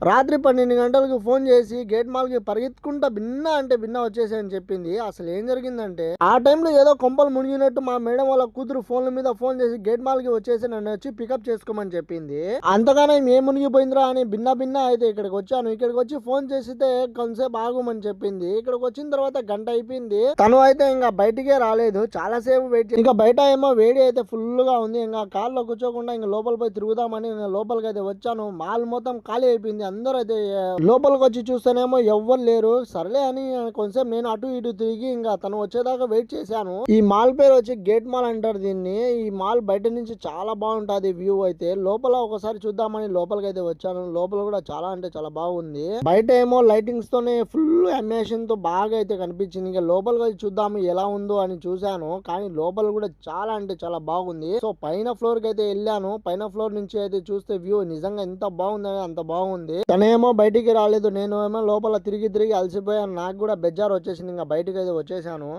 రాత్రి 12 గంటలకు ఫోన్ చేసి గేట్ మాల్ కి పరిగెత్తుకుంటా భిన్న వచ్చేసి అని చెప్పింది. అసలు ఏం జరిగిందంటే ఆ టైంలో ఏదో కొంపలు మునిగినట్టు మా మేడం వాళ్ళ కూతురు ఫోన్ల మీద ఫోన్ చేసి గేట్ మాల్ కి వచ్చేసి నన్ను వచ్చి పికప్ చేసుకోమని చెప్పింది. అంతగానే ఏం మునిగిపోయిందిరా అని భిన్న అయితే ఇక్కడికి వచ్చాను. ఇక్కడికి వచ్చి ఫోన్ చేసితే కొంతసేపు ఆగుమని చెప్పింది. ఇక్కడికి వచ్చిన తర్వాత గంట అయిపోయింది. తను అయితే ఇంకా బయటికే రాలేదు. చాలా సేపు వెయిట్ ఇంకా బయట ఏమో వేడి అయితే ఫుల్ గా ఉంది. ఇంకా కార్లో కూర్చోకుండా ఇంకా లోపల పోయి తిరుగుదామని లోపలికి అయితే వచ్చాను. మాల్ మొత్తం ఖాళీ అయిపోయింది. అందరూ అయితే లోపలికి వచ్చి చూస్తేనేమో ఎవ్వరు లేరు. సర్లే అని కొంచెం నేను అటు ఇటు తిరిగి ఇంకా తను వచ్చేదాకా వెయిట్ చేశాను. ఈ మాల్ పేరు వచ్చి గేట్ మాల్ అంటారు దీన్ని. ఈ మాల్ బయట నుంచి చాలా బాగుంటది వ్యూ అయితే. లోపల ఒకసారి చూద్దామని లోపలికి అయితే వచ్చాను. లోపల కూడా చాలా అంటే చాలా బాగుంది. బయట ఏమో లైటింగ్స్ తోనే ఫుల్ అమేషన్ తో బాగా అయితే కనిపించింది. ఇంకా లోపలికి వచ్చి చూద్దాము ఎలా ఉందో అని చూశాను. కానీ లోపల కూడా చాలా అంటే చాలా బాగుంది. సో పైన ఫ్లోర్ కి అయితే వెళ్ళాను. పైన ఫ్లోర్ నుంచి అయితే చూస్తే వ్యూ నిజంగా ఎంత బాగుందని అంత బాగుంది. తనేమో బయటికి రాలేదు. నేను ఏమో లోపల తిరిగి అలసిపోయాను. నాకు కూడా బెజార్ వచ్చేసింది. ఇంకా బయటికి అయితే వచ్చేసాను.